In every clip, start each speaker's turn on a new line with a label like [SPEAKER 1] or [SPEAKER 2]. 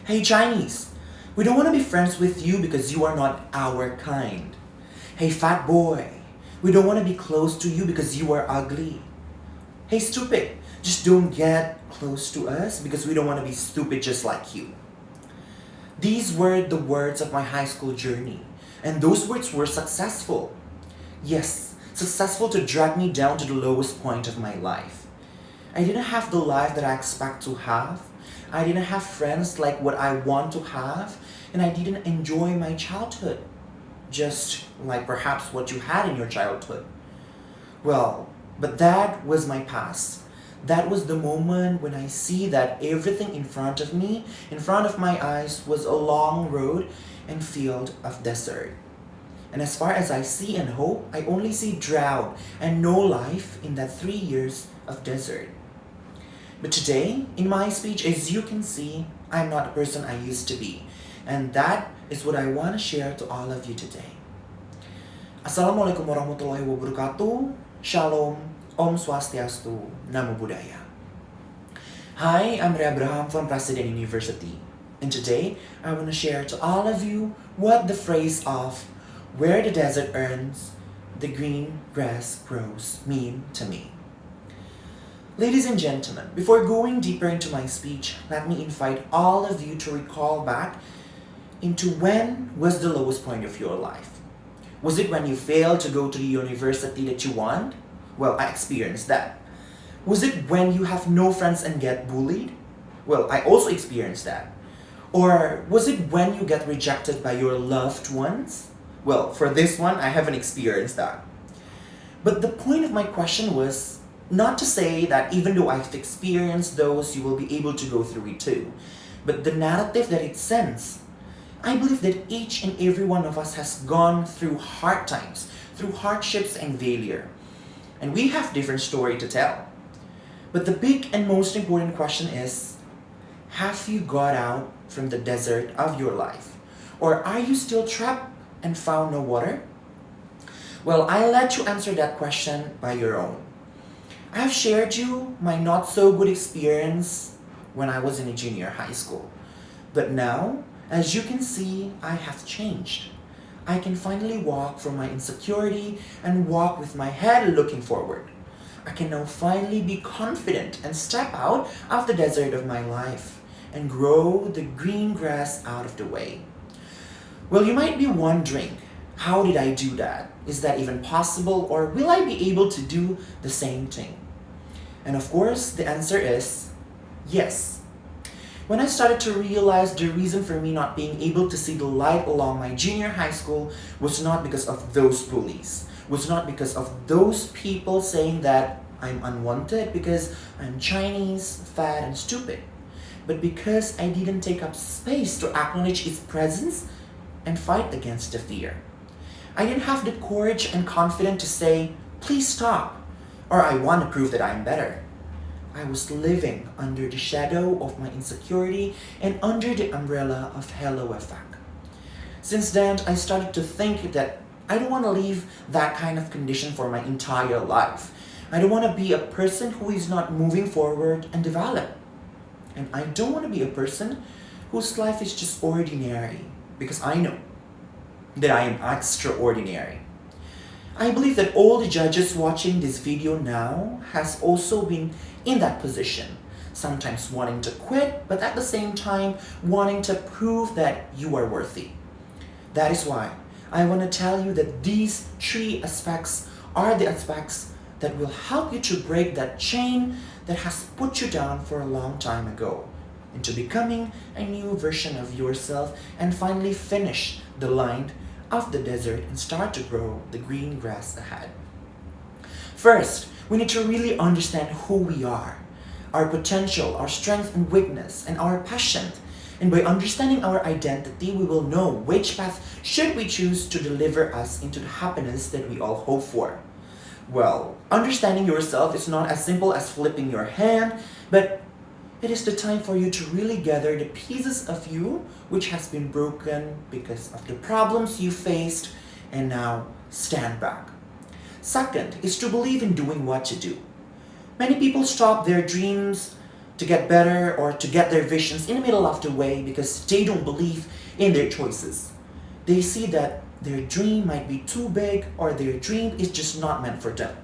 [SPEAKER 1] Hey Chinese, we don't want to be friends with you because you are not our kind. Hey fat boy, we don't want to be close to you because you are ugly. Hey stupid, just don't get close to us because we don't want to be stupid just like you. These were the words of my high school journey, and those words were successful. Yes, successful to drag me down to the lowest point of my life. I didn't have the life that I expect to have. I didn't have friends like what I want to have, and I didn't enjoy my childhood, just like perhaps what you had in your childhood. Well, but that was my past. That was the moment when I see that everything in front of me, in front of my eyes, was a long road and field of desert. And as far as I see and hope, I only see drought and no life in that 3 years of desert. But today, in my speech, as you can see, I'm not the person I used to be. And that is what I want to share to all of you today. Assalamualaikum warahmatullahi wabarakatuh. Shalom. Om Swastiastu. Namo Buddhaya. Hi, I'm Ray Abraham from President University. And today, I want to share to all of you what the phrase of where the desert earns, the green grass grows mean to me. Ladies and gentlemen, before going deeper into my speech, let me invite all of you to recall back into when was the lowest point of your life. Was it when you failed to go to the university that you want? Well, I experienced that. Was it when you have no friends and get bullied? Well, I also experienced that. Or was it when you get rejected by your loved ones? Well, for this one, I haven't experienced that. But the point of my question was not to say that even though I've experienced those, you will be able to go through it too. But the narrative that it sends, I believe that each and every one of us has gone through hard times, through hardships and failure. And we have different story to tell. But the big and most important question is, have you got out from the desert of your life? Or are you still trapped and found no water? Well, I'll let you answer that question by your own. I've shared you my not so good experience when I was in a junior high school. But now, as you can see, I have changed. I can finally walk from my insecurity and walk with my head looking forward. I can now finally be confident and step out of the desert of my life and grow the green grass out of the way. Well, you might be wondering, how did I do that? Is that even possible, or will I be able to do the same thing? And of course, the answer is yes. When I started to realize the reason for me not being able to see the light along my junior high school was not because of those bullies, was not because of those people saying that I'm unwanted because I'm Chinese, fat, and stupid, but because I didn't take up space to acknowledge its presence and fight against the fear. I didn't have the courage and confidence to say, please stop, or I want to prove that I'm better. I was living under the shadow of my insecurity and under the umbrella of Hello Effect. Since then, I started to think that I don't want to leave that kind of condition for my entire life. I don't want to be a person who is not moving forward and develop. And I don't want to be a person whose life is just ordinary, because I know that I am extraordinary. I believe that all the judges watching this video now has also been in that position, sometimes wanting to quit, but at the same time wanting to prove that you are worthy. That is why I want to tell you that these 3 aspects are the aspects that will help you to break that chain that has put you down for a long time ago into becoming a new version of yourself and finally finish the line of the desert and start to grow the green grass ahead. First, we need to really understand who we are, our potential, our strength and weakness, and our passion. And by understanding our identity, we will know which path should we choose to deliver us into the happiness that we all hope for. Well, understanding yourself is not as simple as flipping your hand, but it is the time for you to really gather the pieces of you which has been broken because of the problems you faced and now stand back. Second is to believe in doing what to do. Many people stop their dreams to get better or to get their visions in the middle of the way because they don't believe in their choices. They see that their dream might be too big or their dream is just not meant for them.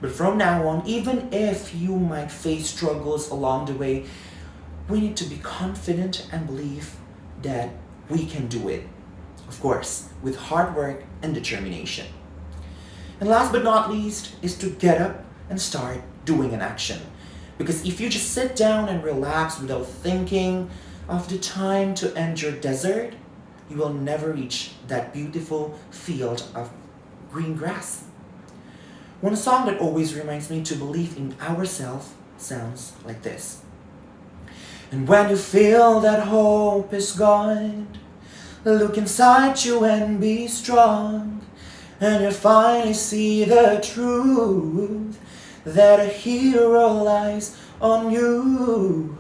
[SPEAKER 1] But from now on, even if you might face struggles along the way, we need to be confident and believe that we can do it. Of course, with hard work and determination. And last but not least is to get up and start doing an action. Because if you just sit down and relax without thinking of the time to end your desert, you will never reach that beautiful field of green grass. One song that always reminds me to believe in ourselves sounds like this. And when you feel that hope is gone, look inside you and be strong. And you finally see the truth that a hero lies on you.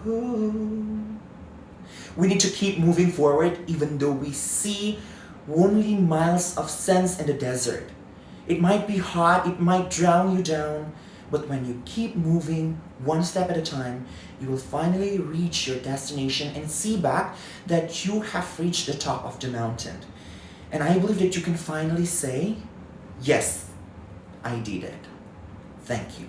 [SPEAKER 1] We need to keep moving forward even though we see only miles of sands in the desert. It might be hot, it might drown you down, but when you keep moving one step at a time, you will finally reach your destination and see back that you have reached the top of the mountain. And I believe that you can finally say, yes, I did it. Thank you.